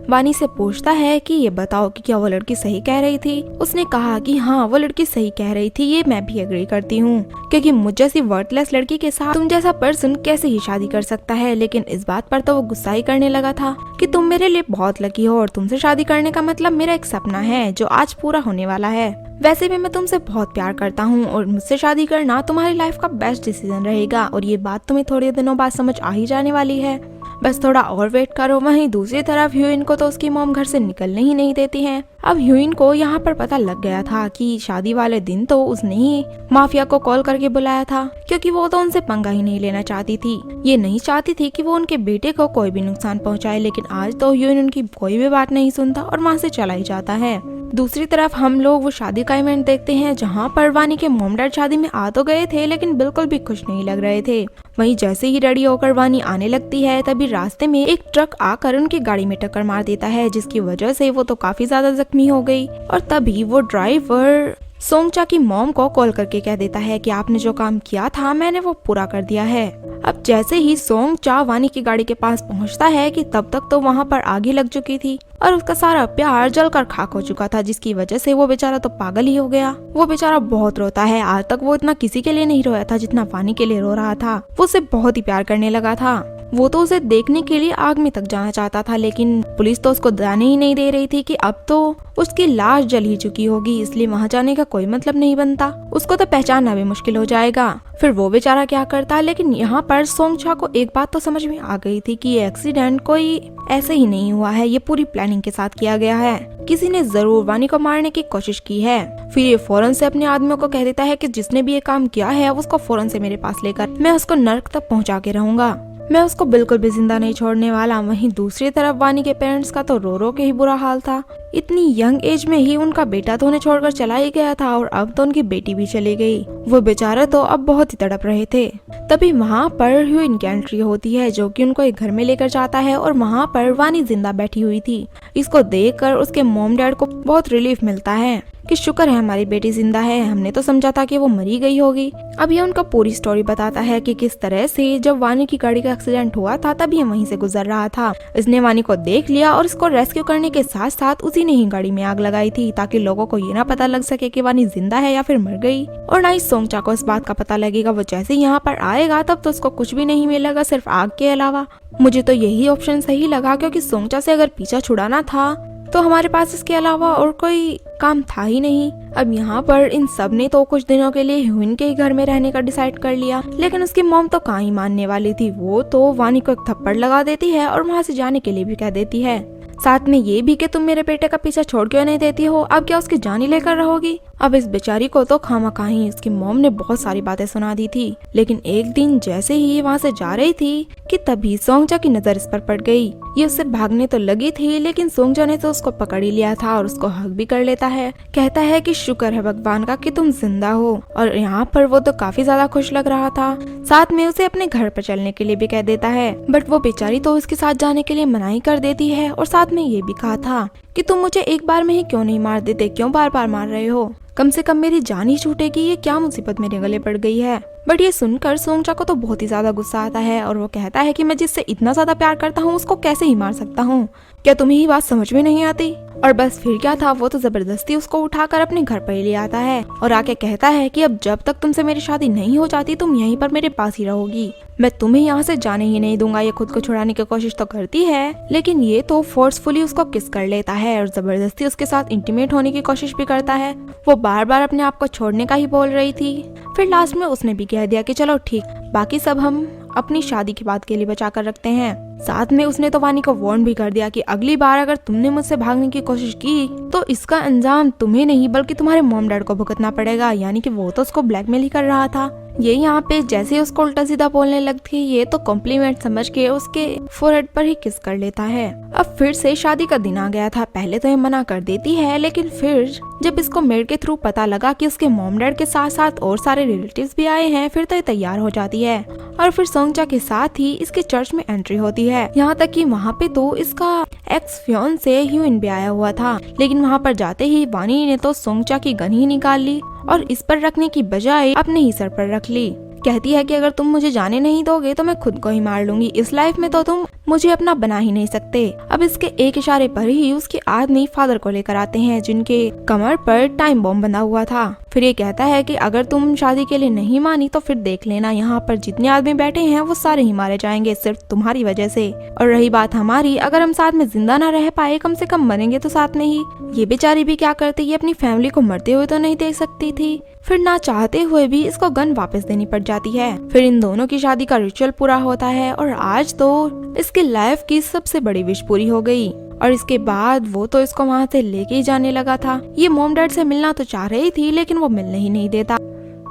वानी से पूछता है कि ये बताओ कि क्या वो लड़की सही कह रही थी। उसने कहा कि हाँ, वो लड़की सही कह रही थी, ये मैं भी एग्री करती हूँ, क्योंकि मुझ जैसी वर्थलेस लड़की के साथ तुम जैसा पर्सन कैसे ही शादी कर सकता है। लेकिन इस बात पर तो वो गुस्सा ही करने लगा था कि तुम मेरे लिए बहुत लकी हो और तुमसे शादी करने का मतलब मेरा एक सपना है जो आज पूरा होने वाला है। वैसे भी मैं तुमसे बहुत प्यार करता हूँ और मुझसे शादी करना तुम्हारी लाइफ का बेस्ट डिसीजन रहेगा, और ये बात तुम्हें थोड़े दिनों बाद समझ आ ही जाने वाली है, बस थोड़ा और वेट करो। वहीं दूसरी तरफ ह्यूइन को तो उसकी मॉम घर से निकलने ही नहीं देती है। अब ह्यूइन को यहाँ पर पता लग गया था कि शादी वाले दिन तो उसने ही माफिया को कॉल करके बुलाया था, क्योंकि वो तो उनसे पंगा ही नहीं लेना चाहती थी। ये नहीं चाहती थी कि वो उनके बेटे को कोई भी नुकसान पहुँचाए। लेकिन आज तो ह्यूइन उनकी कोई भी बात नहीं सुनता और वहाँ से चला ही जाता है। दूसरी तरफ हम लोग वो शादी का इवेंट देखते हैं, जहाँ पर वानी के मॉम डैड शादी में आ तो गए थे लेकिन बिल्कुल भी खुश नहीं लग रहे थे। वहीं जैसे ही रेडी होकर वानी आने लगती है, तभी रास्ते में एक ट्रक आकर उनकी गाड़ी में टक्कर मार देता है, जिसकी वजह से वो तो काफी ज्यादा जख्मी हो गई। और तभी वो ड्राइवर सोंगचा की मॉम को कॉल करके कह देता है कि आपने जो काम किया था मैंने वो पूरा कर दिया है। अब जैसे ही सोंगचा वानी की गाड़ी के पास पहुंचता है कि तब तक तो वहां पर आग ही लग चुकी थी और उसका सारा प्यार जलकर खाक हो चुका था, जिसकी वजह से वो बेचारा तो पागल ही हो गया। वो बेचारा बहुत रोता है। आज तक वो इतना किसी के लिए नहीं रोया था जितना वानी के लिए रो रहा था। वो उसे बहुत ही प्यार करने लगा था। वो तो उसे देखने के लिए आग में तक जाना चाहता था, लेकिन पुलिस तो उसको जाने ही नहीं दे रही थी कि अब तो उसकी लाश जल ही चुकी होगी, इसलिए वहाँ जाने का कोई मतलब नहीं बनता। उसको तो पहचानना भी मुश्किल हो जाएगा। फिर वो बेचारा क्या करता। लेकिन यहाँ पर सोंगचा को एक बात तो समझ में आ गई थी कि ये एक्सीडेंट कोई ऐसे ही नहीं हुआ है, ये पूरी प्लानिंग के साथ किया गया है। किसी ने जरूर वानी को मारने की कोशिश की है। फिर ये फौरन से अपने आदमियों को कह देता है कि जिसने भी ये काम किया है उसको फौरन से मेरे पास लेकर, मैं उसको नर्क तक पहुँचा के रहूंगा, मैं उसको बिल्कुल भी जिंदा नहीं छोड़ने वाला। वहीं दूसरी तरफ वानी के पेरेंट्स का तो रो रो के ही बुरा हाल था। इतनी यंग एज में ही उनका बेटा तो उन्हें छोड़कर चला ही गया था और अब तो उनकी बेटी भी चली गई। वो बेचारे तो अब बहुत ही तड़प रहे थे। तभी वहाँ पर ह्यूइन की एंट्री होती है, जो कि उनको एक घर में लेकर जाता है और वहाँ पर वानी जिंदा बैठी हुई थी। इसको देखकर उसके मॉम डैड को बहुत रिलीफ मिलता है कि शुक्र है हमारी बेटी जिंदा है, हमने तो समझा था कि वो मरी गई होगी। अब ये उनका पूरी स्टोरी बताता है कि किस तरह से जब वानी की गाड़ी का एक्सीडेंट हुआ था तब ये वहीं से गुजर रहा था। इसने वानी को देख लिया और इसको रेस्क्यू करने के साथ साथ उसी ने ही गाड़ी में आग लगाई थी, ताकि लोगों को ये ना पता लग सके कि वानी जिंदा है या फिर मर गई। और ना ही सोंगचा को इस बात का पता लगेगा। वो जैसे ही यहाँ पर आएगा तब तो उसको कुछ भी नहीं मिलेगा सिर्फ आग के अलावा। मुझे तो यही ऑप्शन सही लगा, क्योंकि सोंगचा से अगर पीछा छुड़ाना था तो हमारे पास इसके अलावा और कोई काम था ही नहीं। अब यहाँ पर इन सब ने तो कुछ दिनों के लिए ह्यूइन के ही घर में रहने का डिसाइड कर लिया, लेकिन उसकी मॉम तो कहाँ ही मानने वाली थी। वो तो वानी को एक थप्पड़ लगा देती है और वहाँ से जाने के लिए भी कह देती है, साथ में ये भी कि तुम मेरे बेटे का पीछा छोड़ क्यों नहीं देती हो, अब क्या उसकी जान ही लेकर रहोगी। अब इस बेचारी को तो खामखाही इसकी मॉम ने बहुत सारी बातें सुना दी थी। लेकिन एक दिन जैसे ही ये वहाँ से जा रही थी कि तभी सोंगचा की नजर इस पर पड़ गई। ये उससे भागने तो लगी थी, लेकिन सोंगचा ने तो उसको पकड़ ही लिया था और उसको हक भी कर लेता है। कहता है कि शुक्र है भगवान का कि तुम जिंदा हो। और यहाँ पर वो तो काफी ज्यादा खुश लग रहा था। साथ में उसे अपने घर पर चलने के लिए भी कह देता है, बट वो बेचारी तो उसके साथ जाने के लिए मनाही कर देती है और साथ में ये भी कहा था कि तुम मुझे एक बार में ही क्यों नहीं मार देते, क्यों बार बार मार रहे हो, कम से कम मेरी जान ही छूटेगी, ये क्या मुसीबत मेरे गले पड़ गई है। बट ये सुनकर सोंगचा को तो बहुत ही ज्यादा गुस्सा आता है और वो कहता है कि मैं जिससे इतना ज्यादा प्यार करता हूँ उसको कैसे ही मार सकता हूँ, क्या तुम्हें ही बात समझ में नहीं आती। और बस फिर क्या था, वो तो जबरदस्ती उसको उठाकर अपने घर पर ही ले आता है और आके कहता है कि अब जब तक तुमसे मेरी शादी नहीं हो जाती तुम यहीं पर मेरे पास ही रहोगी, मैं तुम्हें यहाँ से जाने ही नहीं दूंगा। ये खुद को छुड़ाने की कोशिश तो करती है, लेकिन ये तो फोर्सफुली उसको किस कर लेता है और जबरदस्ती उसके साथ इंटीमेट होने की कोशिश भी करता है। वो बार बार अपने आप को छोड़ने का ही बोल रही थी। फिर लास्ट में उसने भी कह दिया कि चलो ठीक, बाकी सब हम अपनी शादी की बात के लिए बचा कर रखते हैं। साथ में उसने तो वानी को वार्न भी कर दिया कि अगली बार अगर तुमने मुझसे भागने की कोशिश की तो इसका अंजाम तुम्हें नहीं बल्कि तुम्हारे मॉम डैड को भुगतना पड़ेगा। यानी कि वो तो उसको ब्लैकमेल ही कर रहा था। ये यहाँ पे जैसे ही उसको उल्टा सीधा बोलने लगती है, ये तो कॉम्प्लीमेंट समझ के उसके फोरहेड पर ही किस कर लेता है। अब फिर से शादी का दिन आ गया था। पहले तो ये मना कर देती है, लेकिन फिर जब इसको मेड के थ्रू पता लगा कि उसके मॉम डैड के साथ साथ और सारे रिलेटिव्स भी आए हैं, फिर तो ये तैयार हो जाती है और फिर सोंगचा के साथ ही इसके चर्च में एंट्री होती है। यहाँ तक कि वहाँ पे तो इसका एक्स फियांसे ह्यूइन भी आया हुआ था, लेकिन वहाँ पर जाते ही वानी ने तो सोंगचा की गन ही निकाल ली और इस पर रखने की बजाय अपने ही सर पर रख ली। कहती है कि अगर तुम मुझे जाने नहीं दोगे तो मैं खुद को ही मार लूंगी। इस लाइफ में तो तुम मुझे अपना बना ही नहीं सकते। अब इसके एक इशारे पर ही उसके आदमी फादर को लेकर आते हैं, जिनके कमर पर टाइम बॉम्ब बंधा हुआ था। फिर ये कहता है कि अगर तुम शादी के लिए नहीं मानी तो फिर देख लेना, यहाँ पर जितने आदमी बैठे हैं वो सारे ही मारे जाएंगे सिर्फ तुम्हारी वजह से। और रही बात हमारी, अगर हम साथ में जिंदा न रह पाए, कम से कम मरेंगे तो साथ में ही। ये बेचारी भी क्या करती है, अपनी फैमिली को मरते हुए तो नहीं देख सकती थी। फिर ना चाहते हुए भी इसको गन वापस देनी पड़ जाती है। फिर इन दोनों की शादी का रिचुअल पूरा होता है और आज तो इसकी लाइफ की सबसे बड़ी विश पूरी हो गई। और इसके बाद वो तो इसको वहाँ से लेके ही जाने लगा था। ये मॉम डैड से मिलना तो चाह रही थी, लेकिन वो मिलने ही नहीं देता।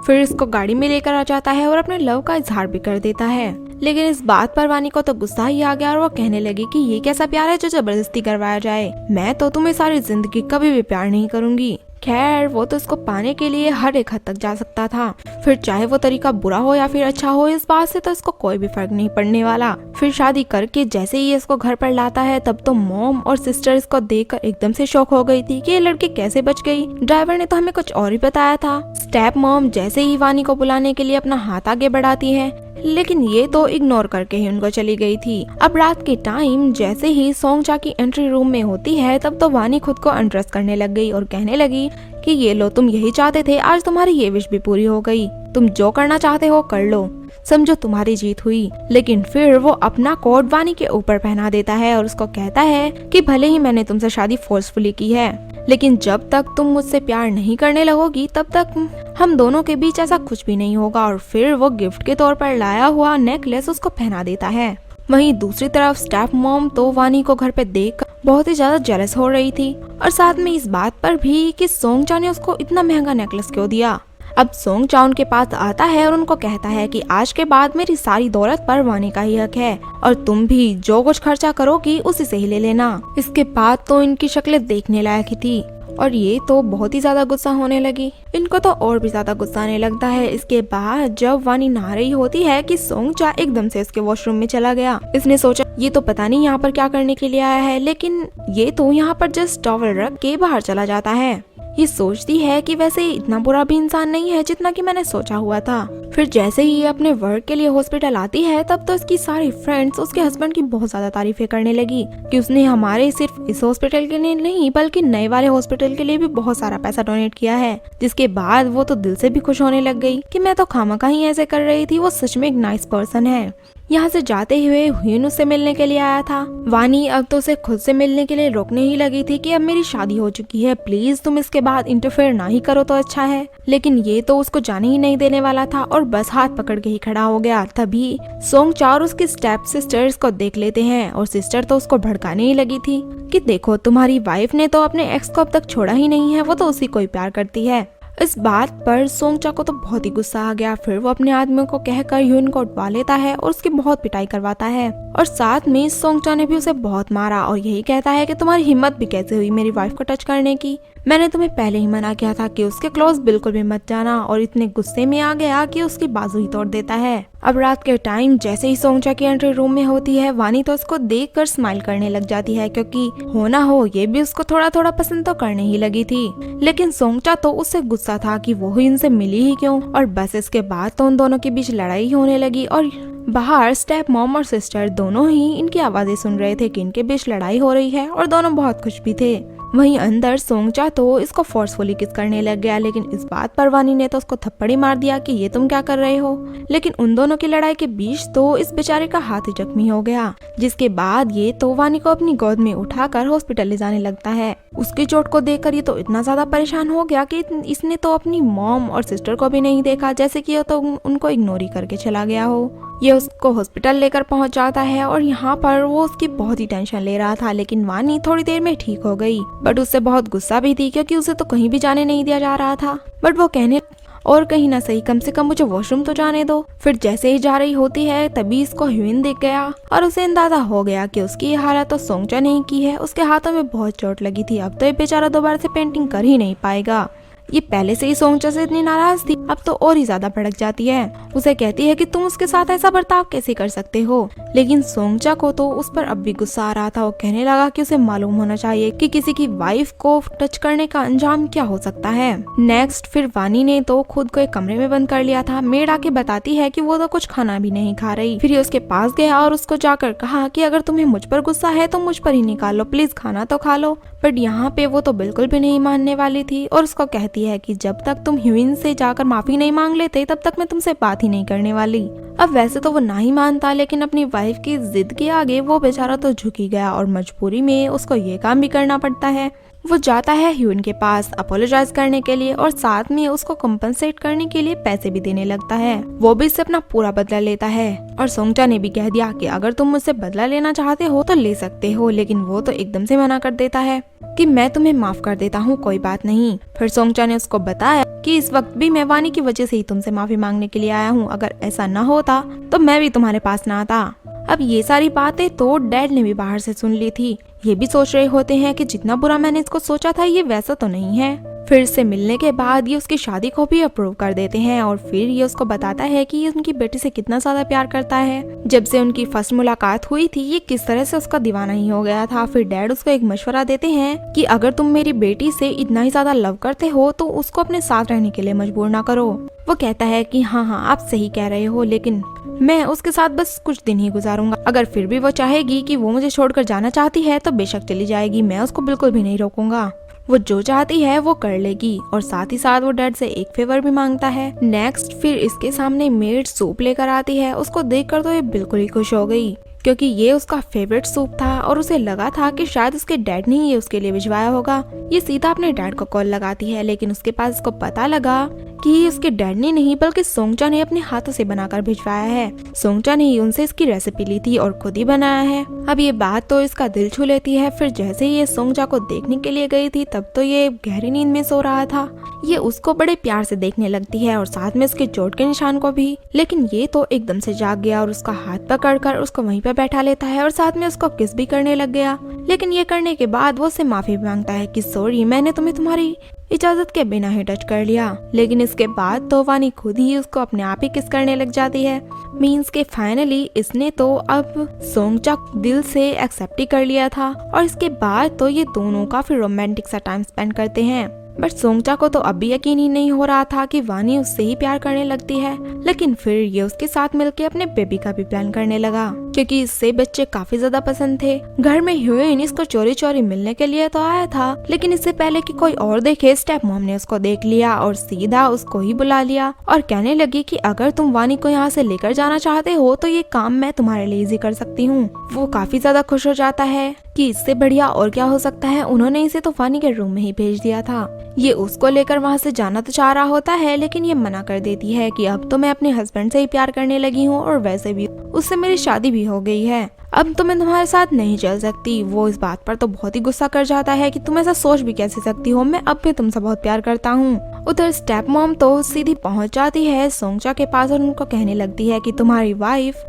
फिर इसको गाड़ी में लेकर आ जाता है और अपने लव का इजहार भी कर देता है। लेकिन इस बात पर वानी को तो गुस्सा ही आ गया और वो कहने लगी कि ये कैसा प्यार है जो जबरदस्ती करवाया जाए। मैं तो तुम्हें सारी जिंदगी कभी भी प्यार नहीं करूंगी। खैर वो तो इसको पाने के लिए हर एक हद तक जा सकता था। फिर चाहे वो तरीका बुरा हो या फिर अच्छा हो, इस बात से तो इसको कोई भी फर्क नहीं पड़ने वाला। फिर शादी करके जैसे ही इसको घर पर लाता है, तब तो मॉम और सिस्टर इसको देखकर एकदम से शॉक हो गई थी कि ये लड़की कैसे बच गई। ड्राइवर ने तो हमें कुछ और ही बताया था। स्टेप मॉम जैसे ही वानी को बुलाने के लिए अपना हाथ आगे बढ़ाती है, लेकिन ये तो इग्नोर करके ही उनको चली गई थी। अब रात के टाइम जैसे ही सोंगचा की एंट्री रूम में होती है, तब तो वानी खुद को अनड्रेस करने लग गई और कहने लगी कि ये लो, तुम यही चाहते थे, आज तुम्हारी ये विश भी पूरी हो गई। तुम जो करना चाहते हो कर लो, समझो तुम्हारी जीत हुई। लेकिन फिर वो अपना कोट वानी के ऊपर पहना देता है और उसको कहता है कि भले ही मैंने तुमसे शादी फोर्सफुली की है, लेकिन जब तक तुम मुझसे प्यार नहीं करने लगोगी तब तक हम दोनों के बीच ऐसा कुछ भी नहीं होगा। और फिर वो गिफ्ट के तौर पर लाया हुआ नेकलेस उसको पहना देता है। वहीं दूसरी तरफ स्टेप मॉम तो वानी को घर पे देख बहुत ही ज्यादा जेलस हो रही थी और साथ में इस बात पर भी कि सोंगचा ने उसको इतना महंगा नेकलेस क्यों दिया। अब सोंगचा उनके पास आता है और उनको कहता है कि आज के बाद मेरी सारी दौलत पर वानी का ही हक है और तुम भी जो कुछ खर्चा करोगी उसी से ही ले लेना। इसके बाद तो इनकी शक्लें देखने लायक ही थी और ये तो बहुत ही ज्यादा गुस्सा होने लगी। इनको तो और भी ज्यादा गुस्सा आने लगता है। इसके बाद जब वानी नहा रही होती है कि सोंगचा एकदम से इसके वॉशरूम में चला गया। इसने सोचा ये तो पता नहीं यहाँ पर क्या करने के लिए आया है, लेकिन ये तो यहाँ पर जस्ट टॉवल रख के बाहर चला जाता है। ये सोचती है कि वैसे इतना बुरा भी इंसान नहीं है जितना कि मैंने सोचा हुआ था। फिर जैसे ही ये अपने वर्क के लिए हॉस्पिटल आती है, तब तो इसकी सारी फ्रेंड्स उसके हस्बैंड की बहुत ज्यादा तारीफें करने लगी कि उसने हमारे सिर्फ इस हॉस्पिटल के लिए नहीं बल्कि नए वाले हॉस्पिटल के लिए भी बहुत सारा पैसा डोनेट किया है। जिसके बाद वो तो दिल से भी खुश होने लग गई कि मैं तो खामखा ही ऐसे कर रही थी, वो सच में एक नाइस पर्सन है। यहाँ से जाते हुए ह्यून उससे मिलने के लिए आया था। वानी अब तो उसे खुद से मिलने के लिए रोकने ही लगी थी कि अब मेरी शादी हो चुकी है, प्लीज तुम इसके बाद इंटरफेयर ना ही करो तो अच्छा है। लेकिन ये तो उसको जाने ही नहीं देने वाला था और बस हाथ पकड़ के ही खड़ा हो गया। तभी सोंगचा और उसकी स्टेप सिस्टर्स को देख लेते हैं और सिस्टर तो उसको भड़काने ही लगी थी कि देखो तुम्हारी वाइफ ने तो अपने एक्स को अब तक छोड़ा ही नहीं है, वो तो उसी को ही प्यार करती है। इस बात पर सोंगचा को तो बहुत ही गुस्सा आ गया। फिर वो अपने आदमियों को कहकर ह्यून को उठवा लेता है और उसकी बहुत पिटाई करवाता है और साथ में सोंगचा ने भी उसे बहुत मारा और यही कहता है कि तुम्हारी हिम्मत भी कैसे हुई मेरी वाइफ को टच करने की, मैंने तुम्हें पहले ही मना किया था कि उसके क्लोज बिल्कुल भी मत जाना। और इतने गुस्से में आ गया कि उसकी बाजू ही तोड़ देता है। अब रात के टाइम जैसे ही सोंगचा की एंट्री रूम में होती है, वानी तो उसको देखकर स्माइल करने लग जाती है क्योंकि हो ना हो ये भी उसको थोड़ा थोड़ा पसंद तो करने ही लगी थी। लेकिन सोंगचा तो उससे गुस्सा था कि वो ही इनसे मिली ही क्यों। और बस इसके बाद तो उन दोनों के बीच लड़ाई होने लगी और बाहर स्टेप मॉम और सिस्टर दोनों ही इनकी आवाजें सुन रहे थे कि इनके बीच लड़ाई हो रही है और दोनों बहुत खुश भी थे। वहीं अंदर सोंगचा तो इसको फोर्सफुली किस करने लग गया, लेकिन इस बात पर वानी ने तो उसको थप्पड़ी मार दिया कि ये तुम क्या कर रहे हो। लेकिन उन दोनों की लड़ाई के बीच तो इस बेचारे का हाथ ही जख्मी हो गया, जिसके बाद ये तो वानी को अपनी गोद में उठाकर हॉस्पिटल ले जाने लगता है। उसकी चोट को देखकर ये तो इतना ज्यादा परेशान हो गया कि इसने तो अपनी मॉम और सिस्टर को भी नहीं देखा, जैसे कि ये तो उनको इग्नोर ही करके चला गया हो। ये उसको हॉस्पिटल लेकर पहुंच जाता है और यहाँ पर वो उसकी बहुत ही टेंशन ले रहा था, लेकिन वानी थोड़ी देर में ठीक हो गई। बट उससे बहुत गुस्सा भी थी क्योंकि उसे तो कहीं भी जाने नहीं दिया जा रहा था। बट वो कहने और कहीं ना सही कम से कम मुझे वॉशरूम तो जाने दो। फिर जैसे ही जा रही होती है तभी इसको ह्यूइन दिख गया और उसे अंदाजा हो गया कि उसकी ये हालत तो सोंगचा ने की है। उसके हाथों में बहुत चोट लगी थी, अब तो ये बेचारा दोबारा से पेंटिंग कर ही नहीं पाएगा। ये पहले से ही सोंगचा से इतनी नाराज थी, अब तो और ही ज्यादा भड़क जाती है। उसे कहती है कि तुम उसके साथ ऐसा बर्ताव कैसे कर सकते हो, लेकिन सोंगचा को तो उस पर अब भी गुस्सा आ रहा था। वो कहने लगा कि उसे मालूम होना चाहिए कि किसी की वाइफ को टच करने का अंजाम क्या हो सकता है। नेक्स्ट फिर वानी ने तो खुद को एक कमरे में बंद कर लिया था। मेड आके बताती है कि वो तो कुछ खाना भी नहीं खा रही। फिर ये उसके पास गया और उसको जाकर कहा कि अगर तुम्हें मुझ पर गुस्सा है तो मुझ पर ही निकालो, प्लीज खाना तो खा लो। बट यहाँ पे वो तो बिल्कुल भी नहीं मानने वाली थी और उसको कहती है कि जब तक तुम ह्यूइन से जाकर माफी नहीं मांग लेते तब तक मैं तुमसे बात ही नहीं करने वाली। अब वैसे तो वो ना ही मानता, लेकिन अपनी वाइफ की जिद के आगे वो बेचारा तो झुक ही गया और मजबूरी में उसको ये काम भी करना पड़ता है। वो जाता है ह्यूइन के पास अपोलोजाइज करने के लिए और साथ में उसको कंपनसेट करने के लिए पैसे भी देने लगता है। वो भी इससे अपना पूरा बदला लेता है और सोंगचा ने भी कह दिया कि अगर तुम मुझसे बदला लेना चाहते हो तो ले सकते हो, लेकिन वो तो एकदम से मना कर देता है कि मैं तुम्हें माफ कर देता हूँ, कोई बात नहीं। फिर सोंगचा ने उसको बताया कि इस वक्त भी मैं वानी की वजह से ही तुमसे माफी मांगने के लिए आया हूँ, अगर ऐसा न होता तो मैं भी तुम्हारे पास न आता। अब ये सारी बातें तो डैड ने भी बाहर से सुन ली थी। ये भी सोच रहे होते हैं कि जितना बुरा मैंने इसको सोचा था ये वैसा तो नहीं है। फिर से मिलने के बाद ये उसकी शादी को भी अप्रूव कर देते हैं और फिर ये उसको बताता है कि ये उनकी बेटी से कितना ज्यादा प्यार करता है। जब से उनकी फर्स्ट मुलाकात हुई थी ये किस तरह से उसका दीवाना ही हो गया था। फिर डैड उसको एक मशवरा देते हैं कि अगर तुम मेरी बेटी से इतना ही ज्यादा लव करते हो तो उसको अपने साथ रहने के लिए मजबूर ना करो। वो कहता है कि हाँ आप सही कह रहे हो, लेकिन मैं उसके साथ बस कुछ दिन ही गुजारूंगा। अगर फिर भी वो चाहेगी कि वो मुझे छोड़कर जाना चाहती है तो बेशक चली जाएगी, मैं उसको बिल्कुल भी नहीं रोकूंगा। वो जो चाहती है वो कर लेगी और साथ ही साथ वो डैड से एक फेवर भी मांगता है। नेक्स्ट फिर इसके सामने मेड सूप लेकर आती है। उसको देखकर तो ये बिल्कुल ही खुश हो गई क्योंकि ये उसका फेवरेट सूप था और उसे लगा था कि शायद उसके डैड ने ये उसके लिए भिजवाया होगा। ये सीधा अपने डैड को कॉल लगाती है, लेकिन उसके पास इसको पता लगा कि ये उसके डैड ने नहीं बल्कि सोंगचा ने अपने हाथों से बनाकर भिजवाया है। सोंगचा ने ही उनसे इसकी रेसिपी ली थी और खुद ही बनाया है। अब ये बात तो इसका दिल छू लेती है। फिर जैसे ही ये सोंगचा को देखने के लिए गई थी तब तो ये गहरी नींद में सो रहा था। ये उसको बड़े प्यार से देखने लगती है और साथ में उसके चोट के निशान को भी, लेकिन ये तो एकदम से जाग गया और उसका हाथ पकड़कर उसको वहीं पर बैठा लेता है और साथ में उसको किस भी करने लग गया। लेकिन ये करने के बाद वो उससे माफी मांगता है कि सॉरी मैंने तुम्हें तुम्हारी इजाजत के बिना ही टच कर लिया। लेकिन इसके बाद तो वानी खुद ही उसको अपने आप ही किस करने लग जाती है। मीन्स के फाइनली इसने तो अब सोंगचा दिल से एक्सेप्ट ही कर लिया था और इसके बाद तो ये दोनों काफी रोमांटिक सा टाइम स्पेंड करते हैं। बट सोंगचा को तो अब भी यकीन ही नहीं हो रहा था कि वानी उससे ही प्यार करने लगती है। लेकिन फिर ये उसके साथ मिलके अपने बेबी का भी प्लान करने लगा क्योंकि इससे बच्चे काफी ज्यादा पसंद थे। घर में ह्यूइन इसको चोरी चोरी मिलने के लिए तो आया था, लेकिन इससे पहले कि कोई और देखे स्टेप मॉम ने उसको देख लिया और सीधा उसको ही बुला लिया और कहने लगी कि अगर तुम वानी को यहाँ से लेकर जाना चाहते हो तो ये काम मैं तुम्हारे लिए इजी कर सकती हूँ। वो काफी ज्यादा खुश हो जाता है कि इससे बढ़िया और क्या हो सकता है। उन्होंने इसे तो वानी के रूम में ही भेज दिया था। ये उसको लेकर वहाँ से जाना तो चाह रहा होता है, लेकिन ये मना कर देती है कि अब तो मैं अपने हस्बैंड से ही प्यार करने लगी हूँ और वैसे भी उससे मेरी शादी भी हो गई है, अब तो मैं तुम्हारे साथ नहीं चल सकती। वो इस बात पर तो बहुत ही गुस्सा कर जाता है कि तुम ऐसा सोच भी कैसे सकती हो, मैं अब भी तुमसे बहुत प्यार करता हूँ। उधर स्टेप मॉम तो सीधी पहुँच जाती है सोंगचा के पास और उनको कहने लगती है कि तुम्हारी वाइफ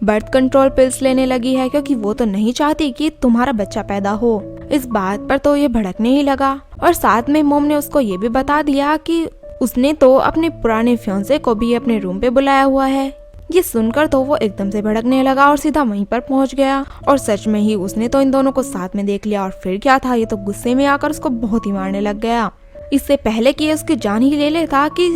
बर्थ कंट्रोल पिल्स लेने लगी है क्योंकि वो तो नहीं चाहती कि तुम्हारा बच्चा पैदा हो। इस बात पर तो ये भड़कने ही लगा और साथ में मॉम ने उसको ये भी बता दिया कि उसने तो अपने पुराने फियांसे को भी अपने रूम पे बुलाया हुआ है। ये सुनकर तो वो एकदम से भड़कने लगा और सीधा वहीं पर पहुंच गया और सच में ही उसने तो इन दोनों को साथ में देख लिया और फिर क्या था, ये तो गुस्से में आकर उसको बहुत ही मारने लग गया। इससे पहले कि उसकी जान ही ले लेता कि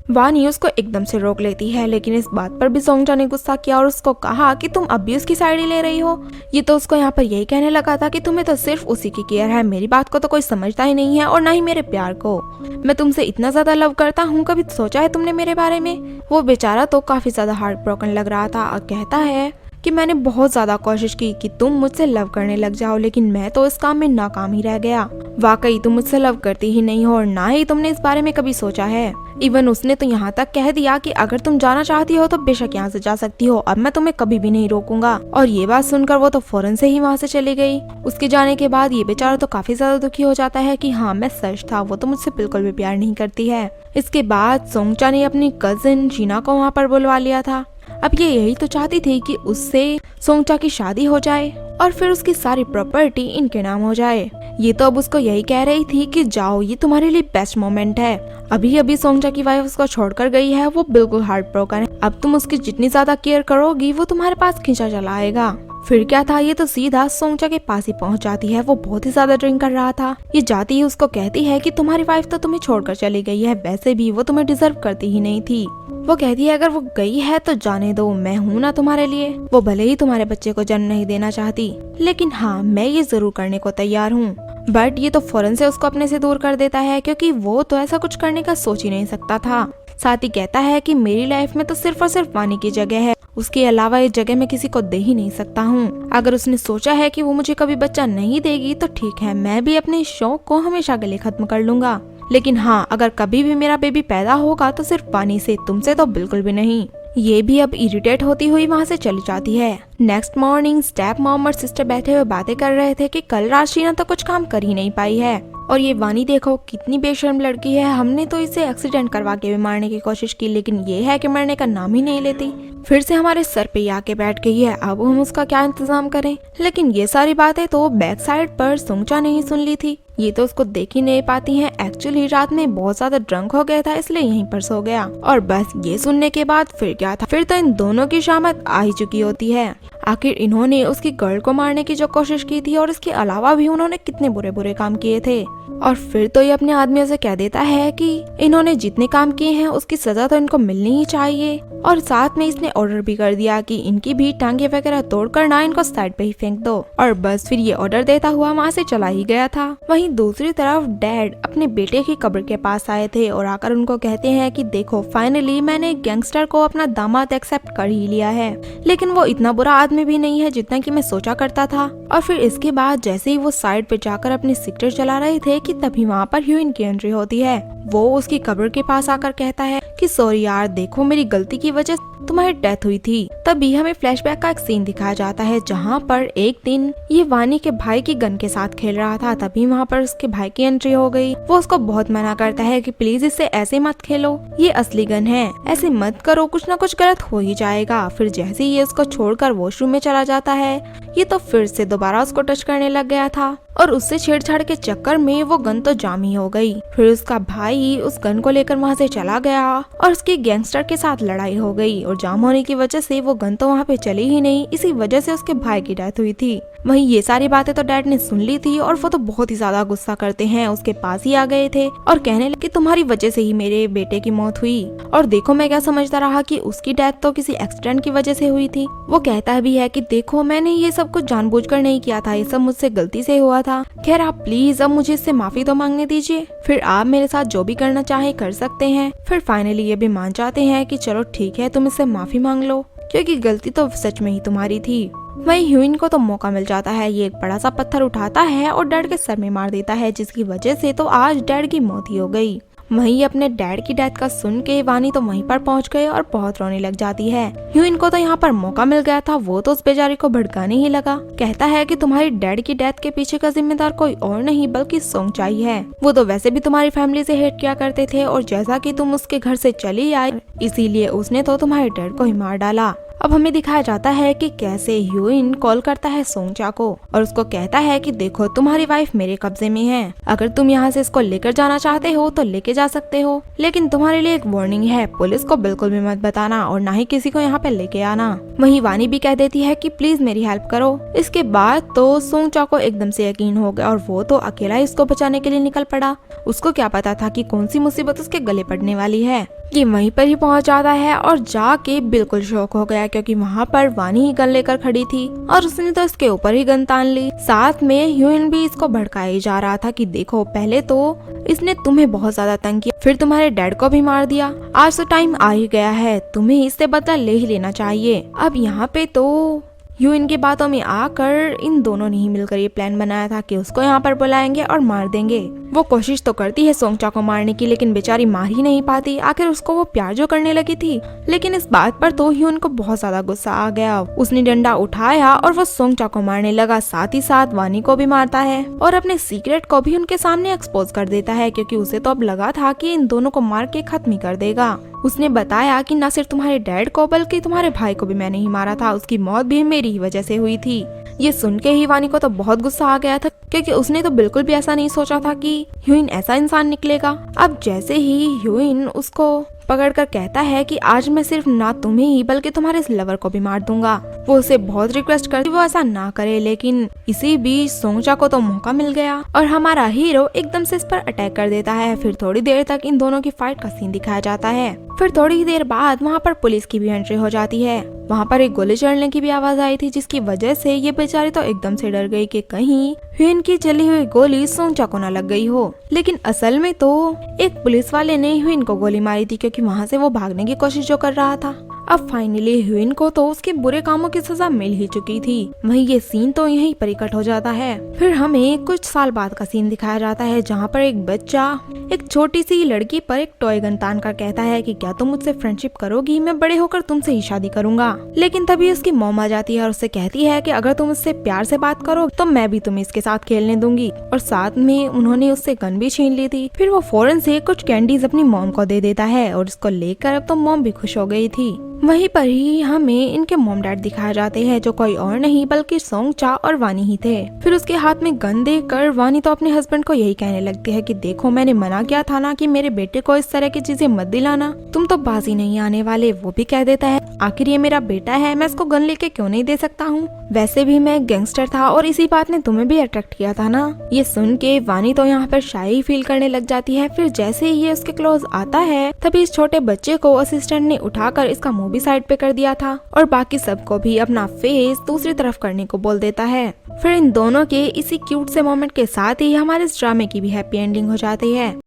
वानी उसको एकदम से रोक लेती है, लेकिन इस बात पर भी सोंगचा ने गुस्सा किया और उसको कहा कि तुम अब भी उसकी साइड ही ले रही हो। ये तो उसको यहाँ पर यही कहने लगा था कि तुम्हें तो सिर्फ उसी की केयर है, मेरी बात को तो कोई समझता ही नहीं है और ना ही मेरे प्यार को। मैं तुमसे इतना ज्यादा लव करता हूँ, कभी सोचा है तुमने मेरे बारे में? वो बेचारा तो काफी ज्यादा हार्ट ब्रोकन लग रहा था और कहता है कि मैंने बहुत ज्यादा कोशिश की कि तुम मुझसे लव करने लग जाओ, लेकिन मैं तो इस काम में नाकाम ही रह गया। वाकई तुम मुझसे लव करती ही नहीं हो और ना ही तुमने इस बारे में कभी सोचा है। इवन उसने तो यहाँ तक कह दिया कि अगर तुम जाना चाहती हो तो बेशक यहाँ से जा सकती हो, अब मैं तुम्हें कभी भी नहीं रोकूंगा। और ये बात सुनकर वो तो फौरन से ही वहाँ से चली गई। उसके जाने के बाद ये बेचारा तो काफी ज्यादा दुखी हो जाता है कि हाँ मैं सच था, वो तो मुझसे बिल्कुल भी प्यार नहीं करती है। इसके बाद सोंगचा ने अपनी कजिन जीना को वहाँ पर बुलवा लिया था। अब ये यही तो चाहती थी कि उससे सोंगचा की शादी हो जाए और फिर उसकी सारी प्रॉपर्टी इनके नाम हो जाए। ये तो अब उसको यही कह रही थी कि जाओ, ये तुम्हारे लिए बेस्ट मोमेंट है। अभी अभी सोंगचा की वाइफ उसको छोड़कर गई है, वो बिल्कुल हार्ट ब्रोकन है। अब तुम उसकी जितनी ज्यादा केयर करोगी वो तुम्हारे पास खींचा चला आएगा। फिर क्या था, ये तो सीधा सोंगचा के पास ही पहुंच जाती है। वो बहुत ही ज्यादा ड्रिंक कर रहा था। ये जाती ही उसको कहती है कि तुम्हारी वाइफ तो तुम्हें छोड़कर चली गई है, वैसे भी वो तुम्हें डिजर्व करती ही नहीं थी। वो कहती है अगर वो गई है तो जाने दो, मैं हूँ ना तुम्हारे लिए। वो भले ही तुम्हारे बच्चे को जन्म नहीं देना चाहती, लेकिन हाँ मैं ये जरूर करने को तैयार हूँ। बट ये तो फौरन से उसको अपने से दूर कर देता है, क्योंकि वो तो ऐसा कुछ करने का सोच ही नहीं सकता था। साथ ही कहता है कि मेरी लाइफ में तो सिर्फ और सिर्फ वानी की जगह है, उसके अलावा ये जगह मैं किसी को दे ही नहीं सकता हूँ। अगर उसने सोचा है कि वो मुझे कभी बच्चा नहीं देगी तो ठीक है, मैं भी अपने शौक को हमेशा के लिए खत्म कर लूंगा। लेकिन हाँ, अगर कभी भी मेरा बेबी पैदा होगा तो सिर्फ वानी से, तुमसे तो बिल्कुल भी नहीं। ये भी अब इरिटेट होती हुई वहाँ से चली जाती है। नेक्स्ट मॉर्निंग स्टेप मॉम और सिस्टर बैठे हुए बातें कर रहे थे कि कल रात शीना तो कुछ काम कर ही नहीं पाई है और ये वानी देखो कितनी बेशर्म लड़की है, हमने तो इसे एक्सीडेंट करवा के भी मारने की कोशिश की, लेकिन ये है कि मरने का नाम ही नहीं लेती। फिर से हमारे सर पे आके बैठ गई है, अब हम उसका क्या इंतजाम करें। लेकिन ये सारी बातें तो बैक साइड पर सोंगचा ने ही सुन ली थी। ये तो उसको देख ही नहीं पाती हैं। एक्चुअली रात में बहुत ज्यादा ड्रंक हो गया था, इसलिए यहीं पर सो गया। और बस ये सुनने के बाद फिर क्या था, फिर तो इन दोनों की शामत आ ही चुकी होती है। आखिर इन्होंने उसकी गर्ल को मारने की जो कोशिश की थी और इसके अलावा भी उन्होंने कितने बुरे बुरे काम किए थे। और फिर तो ये अपने आदमियों से कह देता है कि इन्होंने जितने काम किए हैं उसकी सजा तो इनको मिलनी ही चाहिए। और साथ में इसने ऑर्डर भी कर दिया कि इनकी भी टांगे वगैरह तोड़कर ना इनको साइड पे ही फेंक दो। और बस फिर ये ऑर्डर देता हुआ वहाँ से चला ही गया था। वहीं दूसरी तरफ डैड अपने बेटे की कब्र के पास आए थे और आकर उनको कहते हैं कि देखो फाइनली मैंने गैंगस्टर को अपना दामाद एक्सेप्ट कर ही लिया है, लेकिन वो इतना बुरा आदमी भी नहीं है जितना कि मैं सोचा करता था। और फिर इसके बाद जैसे ही वो साइड पे जाकर अपने सिगरेट जला रहे थे कि तभी वहाँ पर ह्यूइन की एंट्री होती है। वो उसकी कब्र के पास आकर कहता है कि सॉरी यार, देखो मेरी गलती की वजह तुम्हारी डेथ हुई थी। तभी हमें फ्लैशबैक का एक सीन दिखाया जाता है जहाँ पर एक दिन ये वानी के भाई की गन के साथ खेल रहा था। तभी वहाँ पर उसके भाई की एंट्री हो गई। वो उसको बहुत मना करता है कि प्लीज इससे ऐसे मत खेलो, ये असली गन है, ऐसे मत करो, कुछ ना कुछ गलत हो ही जाएगा। फिर जैसे ही ये उसको छोड़कर वॉशरूम में चला जाता है, ये तो फिर से दोबारा उसको टच करने लग गया था और उससे छेड़छाड़ के चक्कर में वो गन तो जाम ही हो गई। फिर उसका भाई उस गन को लेकर वहाँ से चला गया और उसकी गैंगस्टर के साथ लड़ाई हो गई और जाम होने की वजह से वो गन तो वहाँ पे चली ही नहीं। इसी वजह से उसके भाई की डेथ हुई थी। वहीं ये सारी बातें तो डैड ने सुन ली थी और वो तो बहुत ही ज्यादा गुस्सा करते हैं। उसके पास ही आ गए थे और कहने लगे कि तुम्हारी वजह से ही मेरे बेटे की मौत हुई। और देखो मैं क्या समझता रहा कि उसकी डेथ तो किसी एक्सीडेंट की वजह से हुई थी। वो कहता भी है कि देखो मैंने ये सब कुछ जानबूझकर नहीं किया था, ये सब मुझसे गलती से हुआ था। खैर आप प्लीज अब मुझे इससे माफी तो मांगने दीजिए, फिर आप मेरे साथ जो भी करना चाहे कर सकते हैं। फिर फाइनली ये भी मान जाते हैं कि चलो ठीक है, तुम इससे माफी मांग लो, क्योंकि गलती तो सच में ही तुम्हारी थी। वहीं ह्यूइन को तो मौका मिल जाता है। ये एक बड़ा सा पत्थर उठाता है और डैड के सर में मार देता है, जिसकी वजह से तो आज डैड की मौत ही हो गई। वहीं अपने डैड की डेथ का सुन के वानी तो वहीं पर पहुंच गए और बहुत रोने लग जाती है। ह्यूइन को तो यहाँ पर मौका मिल गया था, वो तो उस बेचारी को भड़काने ही लगा। कहता है कि तुम्हारी डैड की डेथ के पीछे का जिम्मेदार कोई और नहीं बल्कि सोंगचा ही है। वो तो वैसे भी तुम्हारी फैमिली से हेट किया करते थे और जैसा कि तुम उसके घर से चली आई, इसीलिए उसने तो तुम्हारे डैड को ही मार डाला। अब हमें दिखाया जाता है कि कैसे ह्यूइन कॉल करता है सोंगचा को और उसको कहता है कि देखो तुम्हारी वाइफ मेरे कब्जे में है, अगर तुम यहाँ से इसको लेकर जाना चाहते हो तो लेके जा सकते हो, लेकिन तुम्हारे लिए एक वार्निंग है, पुलिस को बिल्कुल भी मत बताना और ना ही किसी को यहाँ पे लेके आना। वहीं वानी भी कह देती है कि प्लीज मेरी हेल्प करो। इसके बाद तो सोंगचा को एकदम से यकीन हो गया और वो तो अकेला ही इसको बचाने के लिए निकल पड़ा। उसको क्या पता था कि कौन सी मुसीबत उसके गले पड़ने वाली है। ये वहीं पर ही पहुंच जाता है और जाके बिल्कुल शॉक हो गया क्योंकि वहाँ पर वानी ही गन लेकर खड़ी थी और उसने तो इसके ऊपर ही गन तान ली। साथ में ह्यूइन भी इसको भड़काया जा रहा था कि देखो पहले तो इसने तुम्हें बहुत ज्यादा तंग किया, फिर तुम्हारे डैड को भी मार दिया, आज तो टाइम आ ही गया है, तुम्हें इससे बदला ले ही लेना चाहिए। अब यहाँ पे तो ह्यूइन की बातों में आकर इन दोनों ने ही मिलकर ये प्लान बनाया था कि उसको यहाँ पर बुलाएंगे और मार देंगे। वो कोशिश तो करती है सोंगचा को मारने की, लेकिन बेचारी मार ही नहीं पाती। आखिर उसको वो प्यार जो करने लगी थी। लेकिन इस बात पर तो ह्यूइन को बहुत ज्यादा गुस्सा आ गया। उसने डंडा उठाया और वो सोंगचा को मारने लगा, साथ ही साथ वानी को भी मारता है और अपने सीक्रेट को भी उनके सामने एक्सपोज कर देता है क्योंकि उसे तो अब लगा था कि इन दोनों को मार के खत्म ही कर देगा। उसने बताया कि न सिर्फ तुम्हारे डैड को बल्कि तुम्हारे भाई को भी मैंने ही मारा था, उसकी मौत भी मेरी ही वजह से हुई थी। ये सुन के ही वानी को तो बहुत गुस्सा आ गया था क्योंकि उसने तो बिल्कुल भी ऐसा नहीं सोचा था कि ह्यूइन ऐसा इंसान निकलेगा। अब जैसे ही ह्यूइन उसको पकड़कर कहता है कि आज मैं सिर्फ ना तुम्हें ही बल्कि तुम्हारे इस लवर को भी मार दूंगा। वो उसे बहुत रिक्वेस्ट करती वो ऐसा ना करे, लेकिन इसी बीच सोंगचा को तो मौका मिल गया और हमारा हीरो एकदम से इस पर अटैक कर देता है। फिर थोड़ी देर तक इन दोनों की फाइट का सीन दिखाया जाता है। फिर थोड़ी ही देर बाद वहाँ पर पुलिस की भी एंट्री हो जाती है। वहाँ पर एक गोली चलने की भी आवाज आई थी जिसकी वजह से ये बेचारी तो एकदम से डर गई कि कहीं ह्यूइन की चली हुई गोली सोंगचा को न लग गई हो। लेकिन असल में तो एक पुलिस वाले ने ह्यूइन को गोली मारी थी क्योंकि वहाँ से वो भागने की कोशिश जो कर रहा था। अब फाइनली ह्यूइन को तो उसके बुरे कामों की सजा मिल ही चुकी थी। वहीं ये सीन तो यहीं पर कट हो जाता है। फिर हमें कुछ साल बाद का सीन दिखाया जाता है जहाँ पर एक बच्चा एक छोटी सी लड़की पर एक टॉय गन तान कर कहता है कि क्या तुम मुझसे फ्रेंडशिप करोगी, मैं बड़े होकर तुमसे ही शादी करूंगा। लेकिन तभी उसकी मॉम आ जाती है और उससे कहती है कि अगर तुम उससे प्यार से बात करो तो मैं भी तुम्हें इसके साथ खेलने दूंगी। और साथ में उन्होंने उससे गन भी छीन ली थी। फिर वो फौरन से कुछ कैंडीज अपनी मॉम को दे देता है और इसको लेकर अब तो मॉम भी खुश हो गई थी। वहीं पर ही हमें इनके मॉम डैड दिखाए जाते हैं जो कोई और नहीं बल्कि सोंगचा और वानी ही थे। फिर उसके हाथ में गन देकर वानी तो अपने हस्बैंड को यही कहने लगती है कि देखो मैंने मना किया था ना कि मेरे बेटे को इस तरह की चीजें मत दिलाना, तुम तो बाजी नहीं आने वाले। वो भी कह देता है आखिर ये मेरा बेटा है, मैं इसको गन लेके क्यों नहीं दे सकता हूँ, वैसे भी मैं गैंगस्टर था और इसी बात ने तुम्हें भी अट्रैक्ट किया था ना। ये सुन के वानी तो यहाँ पर शाई फील करने लग जाती है। फिर जैसे ही ये उसके क्लोज आता है तभी इस छोटे बच्चे को असिस्टेंट ने उठाकर इसका मुंह भी साइड पे कर दिया था और बाकी सबको भी अपना फेस दूसरी तरफ करने को बोल देता है। फिर इन दोनों के इसी क्यूट से मोमेंट के साथ ही हमारे इस ड्रामे की भी हैप्पी एंडिंग हो जाती है।